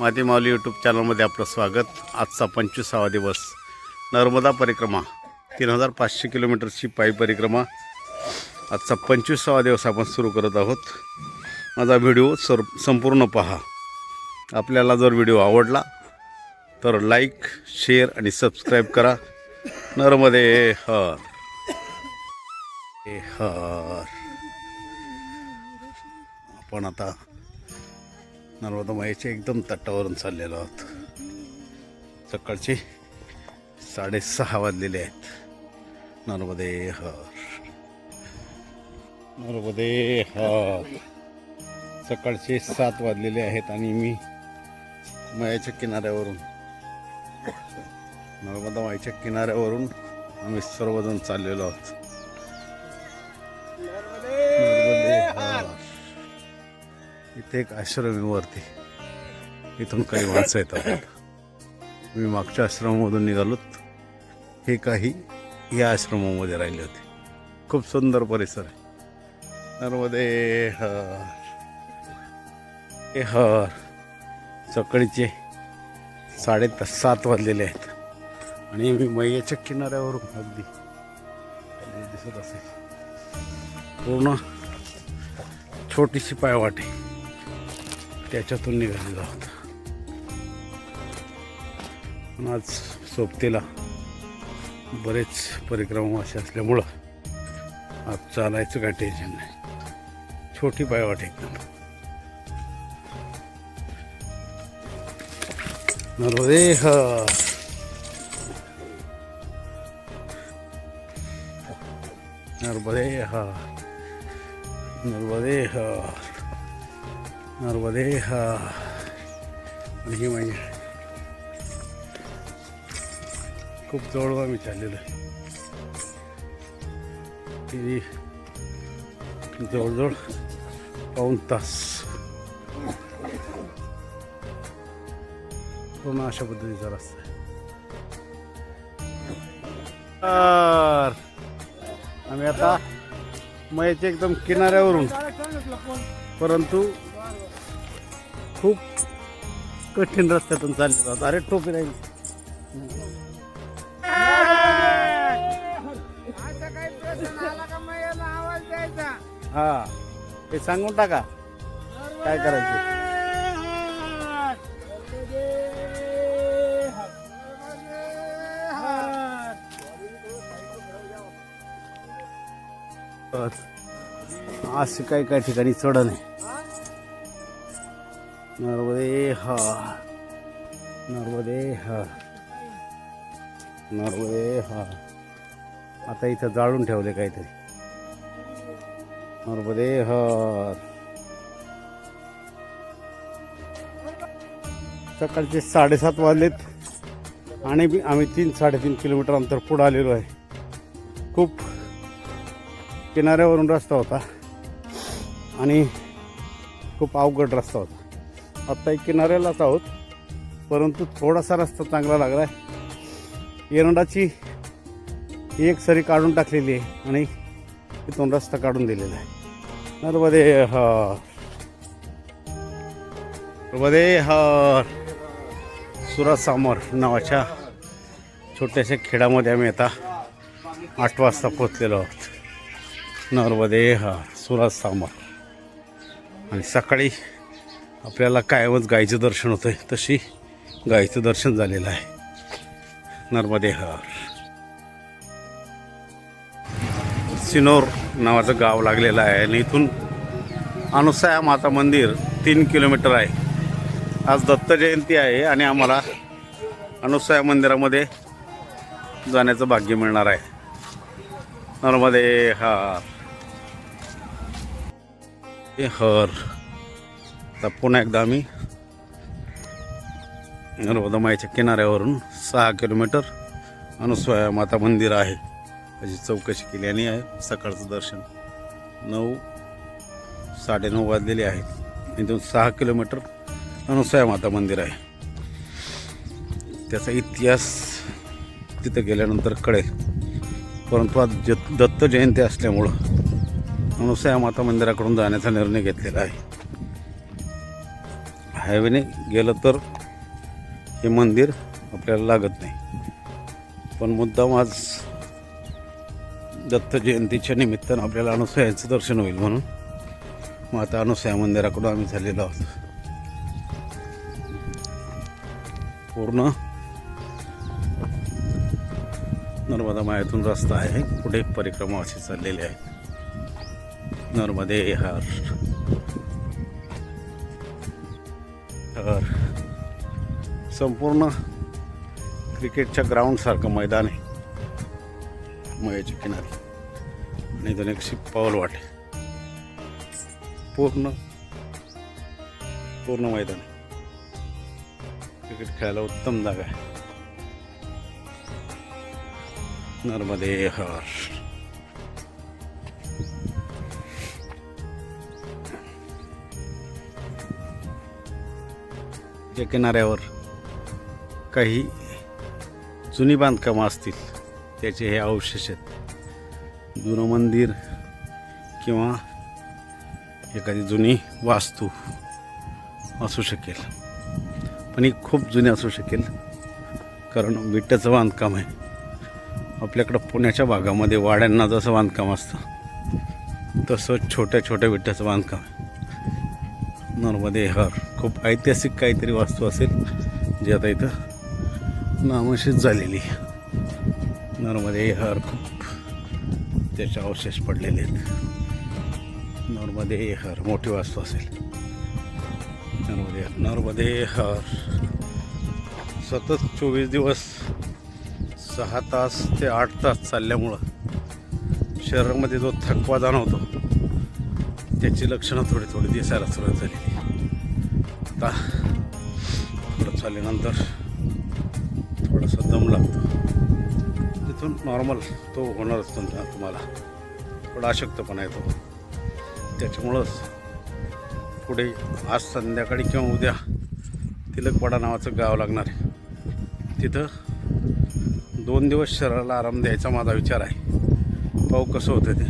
माती माऊली यूट्यूब चॅनलमध्ये आपलं स्वागत। आजचा 25वा दिवस नर्मदा परिक्रमा 3500 किलोमीटरची पायी परिक्रमा। आजचा 25वा दिवस आपण सुरू करत आहोत। माझा व्हिडिओ संपूर्ण पहा। आपल्याला जर व्हिडिओ आवडला तर लाईक शेअर आणि सबस्क्राईब करा। नर्मदे हर हर। आपण आता नर्मदा माईच्या एकदम तटावरून चाललेलो आहोत। सकाळचे 6:30 वाजलेले आहेत। नर्मदे हर नर्मदे हर। सकाळचे 7 वाजलेले आहेत आणि मी माईच्या किनाऱ्यावरून नर्मदा माईच्या किनाऱ्यावरून आम्ही सर्वजण चाललेलो आहोत। नर्मदे हर। इथे एक आश्रम आहे वरती, इथून काही माणसं येतात। मी मागच्या आश्रमामधून निघालोत, हे काही या आश्रमामध्ये राहिले होते। खूप सुंदर परिसर आहे। नर्मदे हर हे हर। सकाळीचे 7:30 वाजलेले आहेत आणि मी मैयाच्या किनाऱ्यावरून अगदी दिसत असेल पूर्ण छोटीशी पायवाट आहे, त्याच्यातून निघालेलो आहोत। पण आज सोबतीला बरेच परिक्रमा असे असल्यामुळं आज चालायचं काय टेन्शन नाही। छोटी पायवाट एकदम। नर्मदे हर नर्मदे हर नर्मदे हर नर्मदे हर। ही माई खूप जवळ आम्ही चाललेलो आहे। ती जवळजवळ 1 तास पूर्ण अशा पद्धतीचा रस्ता आहे। आम्ही आता मैयाच्या एकदम किनाऱ्यावरून, परंतु खूप कठीण रस्त्यातून चालले जातात। अरे टोपी राहील हा, ते सांगून टाका काय करायचं। असं काही ठिकाणी चढ नाही। नर्मदे हर नर्मदे हर नर्मदे हर। आता इथं जाळून ठेवले काहीतरी। नर्मदे हर। सकाळचे 7:30 वाजलेत आणि आम्ही 3-3.5 किलोमीटर अंतर पुढे आलेलो आहे। खूप किनाऱ्यावरून रस्ता होता आणि खूप अवघड रस्ता होता। आत्ता एक किनाऱ्यालाच आहोत, परंतु थोडासा रस्ता चांगला लागला आहे। एरंडाची एक सरी काढून टाकलेली आहे आणि तिथून रस्ता काढून दिलेला आहे। नर्मदे हर नर्मदे हर। सुरासामर नावाच्या छोट्याशा खेड्यामध्ये आम्ही आता 8 वाजता पोचलेलो आहोत। नर्मदे हर सुरासामर। आणि सकाळी आपल्याला कायमच गायीचं दर्शन होतं आहे, तशी गायीचं दर्शन झालेलं आहे। नर्मदे हर। सिनोर नावाचं गाव लागलेलं आहे आणि इथून अनुसया माता मंदिर 3 किलोमीटर आहे। आज दत्त जयंती आहे आणि आम्हाला अनुसया मंदिरामध्ये जाण्याचं भाग्य मिळणार आहे। नर्मदे हर हर। आता पुन्हा एकदा आम्ही नर्मदा माईच्या किनाऱ्यावरून 6 किलोमीटर अनुसया माता मंदिर आहे त्याची चौकशी केली आणि आहे। सकाळचं दर्शन 9-9:30 वाजलेले आहेत। इथून 6 किलोमीटर अनुसया माता मंदिर आहे। त्याचा इतिहास तिथं गेल्यानंतर कळेल, परंतु आज दत्त जयंती असल्यामुळं अनुसया माता मंदिराकडून जाण्याचा निर्णय घेतलेला आहे। हायवेने गेलं तर हे मंदिर आपल्याला लागत नाही, पण मुद्दाम आज दत्त जयंतीच्या निमित्तानं आपल्याला अनुसयाचं दर्शन होईल म्हणून माता अनुसया मंदिराकडून आम्ही झालेलो आहोत. पूर्ण नर्मदा मायातून रस्ता आहे, पुढे परिक्रमा अशी चाललेली आहे. नर्मदे हर हर. संपूर्ण क्रिकेटच्या ग्राउंडसारखं मैदान आहे मयाच्या किनारी, आणि इथून एक पाऊल वाटे. पूर्ण मैदान क्रिकेट खेळायला उत्तम जागा आहे. नर्मदे हर. या किनाऱ्यावर काही जुनी बांधकामं असतील त्याचे हे अवशेष आहेत. जुनं मंदिर किंवा एखादी जुनी वास्तू असू शकेल, पण ही खूप जुनी असू शकेल, कारण विट्याचं बांधकाम आहे. आपल्याकडं पुण्याच्या भागामध्ये वाड्यांना जसं बांधकाम असतं तसं छोट्या छोट्या विट्याचं बांधकाम आहे. नर्मदे हर. खूप ऐतिहासिक काहीतरी वास्तू असेल जी आता इथं नामशेष झालेली. नर्मदे हर. खूप त्याचे अवशेष पडलेले आहेत. नर्मदे हर. मोठी वास्तू असेल. नर्मदे हर. नर्मदे हर. सतत 24 दिवस 6 तास ते 8 तास चालल्यामुळं शरीरामध्ये जो थकवा जाणवतो त्याची लक्षणं थोडी दिसायला सुरुवात झालेली. आता थोडं चालल्यानंतर थोडासा दम लागतो, तिथून नॉर्मल तो होणारच तुम्हाला. थोडा अशक्तपणा येतो. त्याच्यामुळंच पुढे आज संध्याकाळी किंवा उद्या तिलकवाडा नावाचं गाव लागणार आहे. तिथं 2 दिवस शरीराला आराम द्यायचा माझा विचार आहे. पाहू कसं होतं ते,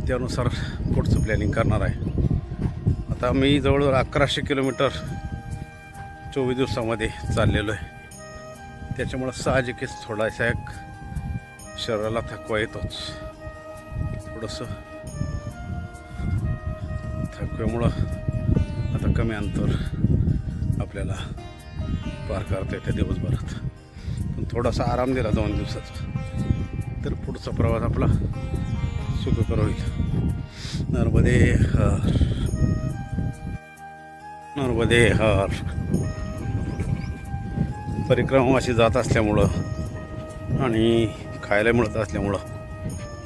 त्यानुसार पुढचं प्लॅनिंग करणार आहे. आता मी जवळजवळ 1100 किलोमीटर 24 दिवसामध्ये चाललेलो आहे. त्याच्यामुळं साहजिकच थोडासा एक शरीराला थकवा येतोच. थोडंसं थकव्यामुळं आता कमी अंतर आपल्याला पार करता येते दिवसभरात. पण थोडासा आराम दिला 2 दिवसाचा तर पुढचा प्रवास आपला सुखकर होईल. नर्मदे हर. नर्मदे हर. परिक्रमा अशी जात असल्यामुळं आणि खायला मिळत असल्यामुळं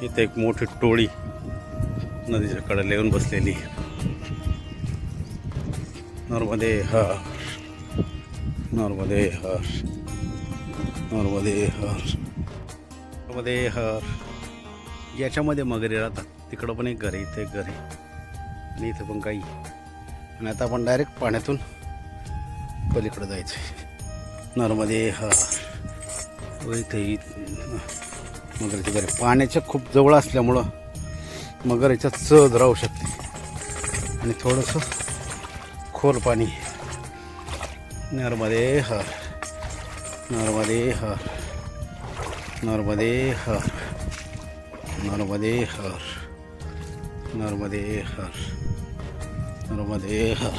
इथे एक मोठी टोळी नदीच्या कडेला येऊन बसलेली. नर्मदे हर. नर्मदे हर. नर्मदे हर. नर्मदे हर. याच्यामध्ये मगरी राहतात. तिकडं पण एक घर आहे, इथे एक घर आहे, आणि इथं पण काही. आणि आता आपण डायरेक्ट पाण्यातून पलीकडे जायचं आहे. नर्मदे हर. व इथे मगरीचे घर पाण्याच्या खूप जवळ असल्यामुळं मगर याच्यात सहज राहू शकते, आणि थोडंसं खोल पाणी. नर्मदे हर. नर्मदे हर. नर्मदे हर. नर्मदे हर. नर्मदे हर. नर्मदे हर.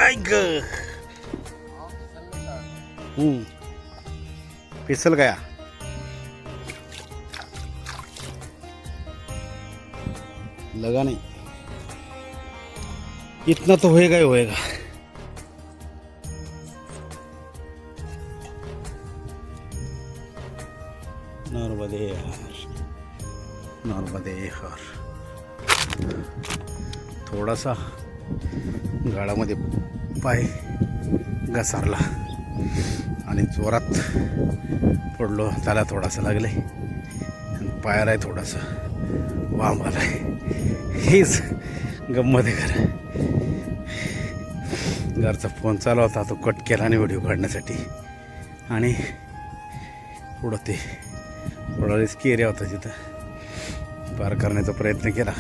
ऐक फिसल गया. लगा नहीं. इतना तो होएगा ही होएगा. नर्मदे हर. नर्मदे हर. थोडासा गाळामध्ये पाय घसारला आणि जोरात पडलो. त्याला थोडासा लागले आणि पायाला थोडासा वाम आलाय. हीच गंमत आहे खरं. घरचा फोन चालू होता, तो कट केला आणि व्हिडिओ काढण्यासाठी. आणि पुढं ते थोडा रिस्की एरिया होता तिथं. पार करण्याचा प्रयत्न केला,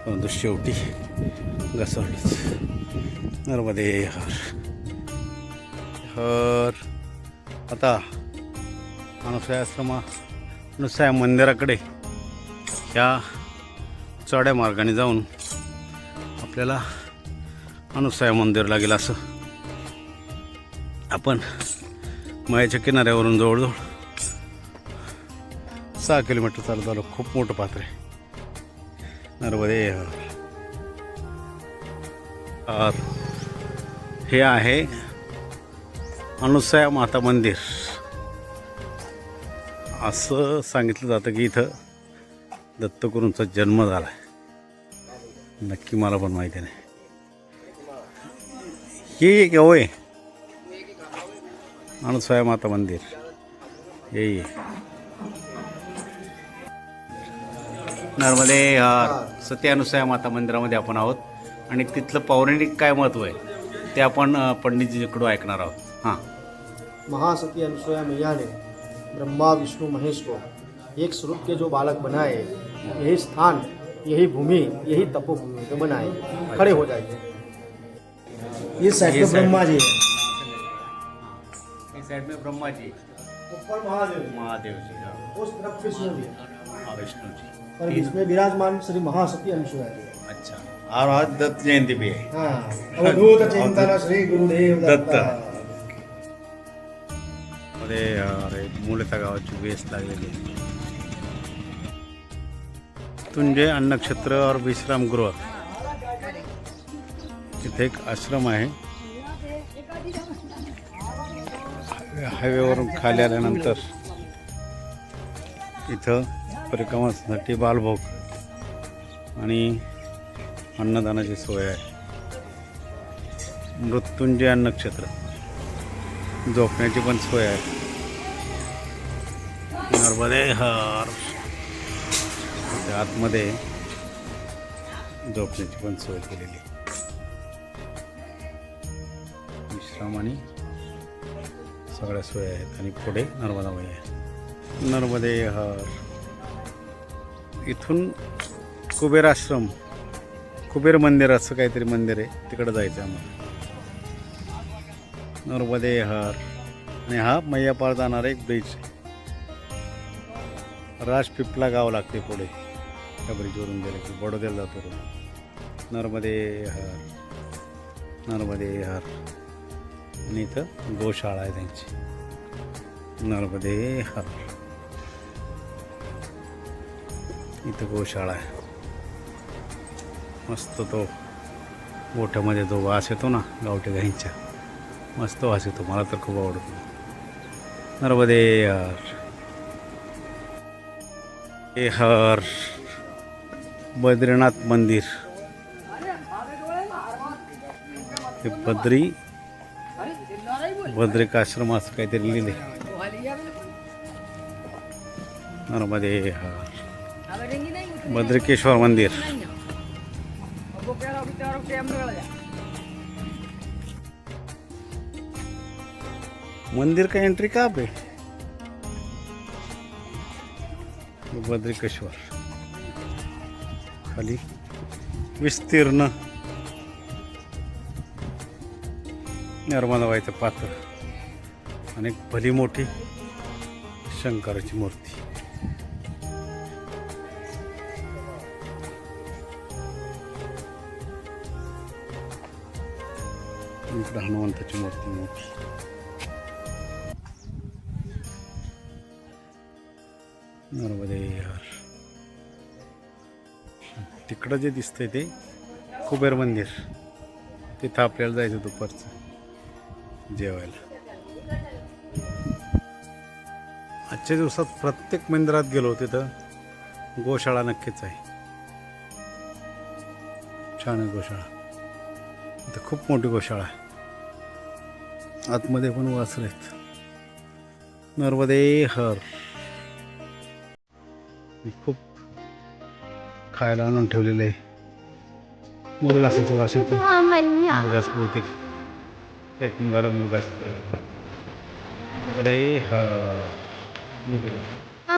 परंतु शेवटी घसरलीच. नर्मदे हर हर. आता अनुसया मंदिराकडे ह्या चढ्या मार्गाने जाऊन आपल्याला अनुसया मंदिर लागेल. असं आपण मायाच्या किनाऱ्यावरून जवळजवळ 6 किलोमीटर चालत आलो. खूप मोठं पात्र आहे. नर्मदे हर. हे आहे अनुसया माता मंदिर. असं सांगितलं जातं की इथं दत्तगुरूंचा जन्म झाला आहे. नक्की मला पण माहिती नाही. हे गाव आहे अनुसया माता मंदिर. हे नर्मदे हर. सती अनुसया माता मंदिरामध्ये आपण आहोत आणि तिथलं पौराणिक काय महत्त्व आहे ते आपण पंडितजीकडून ऐकणार आहोत. हां. महासती अनुसुया मैया ने ब्रह्मा विष्णु महेश को एक स्वरूप के जो बालक बनाए, यही स्थान, यही भूमि, यही तपोभूमि जो बनाए, खड़े हो जाएंगे. ये साइड में ब्रह्मा जी है, इस साइड में ब्रह्मा जी, ऊपर महादेव महादेव जी, उस तरफ विष्णु जी, विष्णु जी, और इसमें विराजमान श्री महासती अनुसुया जी. अच्छा. और आज दत्त जयंती भी है. हाँ, अवधूत चिंतन श्री गुरुदेव दत्त. दत्त. अरे मूलता गावाची वेस लागलेली. तुंजे अन्नक्षेत्र और विश्रामगृह. इथे एक आश्रम आहे. हायवेवरून खाली आल्यानंतर इथं परिक्रमासाठी बालभोग आणि अन्नदानाची सोय आहे. मृत्युंजय अन्नक्षेत्र, झोपण्याची पण सोय आहे. नर्मदे हर. आतमध्ये झोपण्याची पण सोय केलेली. विश्राम आणि सगळ्या सोयी आहेत. आणि पुढे नर्मदाबाई आहे. नर्मदे हर. इथून कुबेर आश्रम, कुबेर मंदिर असं काहीतरी मंदिर आहे, तिकडं जायचं आम्हाला. नर्मदे हर. आणि हा मैयापार जाणारा एक ब्रिज. राजपिपला गाव लागते पुढे. त्या ब्रिजवरून गेलं की बडोद्याला जातो. नर्मदे हर. नर्मदे हर. आणि इथं गोशाळा आहे त्यांची. नर्मदे हर. इथं गोशाळा आहे. मस्त तो गोठ्यामध्ये जो वास येतो ना गावठी गाईंच्या, मस्त वास येतो. मला तर खूप आवडतो. नर्मदे हर. हर. बद्रीनाथ मंदिर. हे बद्रिकाश्रम असं काहीतरी लिहिले. नर्मदे हर. बद्रिकेश्वर मंदिर. मंदिर का एंट्री कहाँ पे? बद्रिकेश्वर. खाली विस्तीर्ण नर्मदाबाईचं पात्र आणि एक भली मोठी शंकराची मूर्ती. इकडे हनुमंताची मूर्ती मोठी. नर्मदे हर. तिकडं जे दिसतंय ते कुबेर मंदिर. तिथं आपल्याला जायचं दुपारचं जेवायला. आजच्या दिवसात प्रत्येक मंदिरात गेलो तिथं गोशाळा नक्कीच आहे. छान आहे गोशाळा. इथं खूप मोठी गोशाळा आहे. आतमध्ये पण वासर आहेत. नर्मदे हर. खूप खायला आणून ठेवलेले आहे. मुलं असायचं वाशित बहुतेक एक गरम मुलं असतं.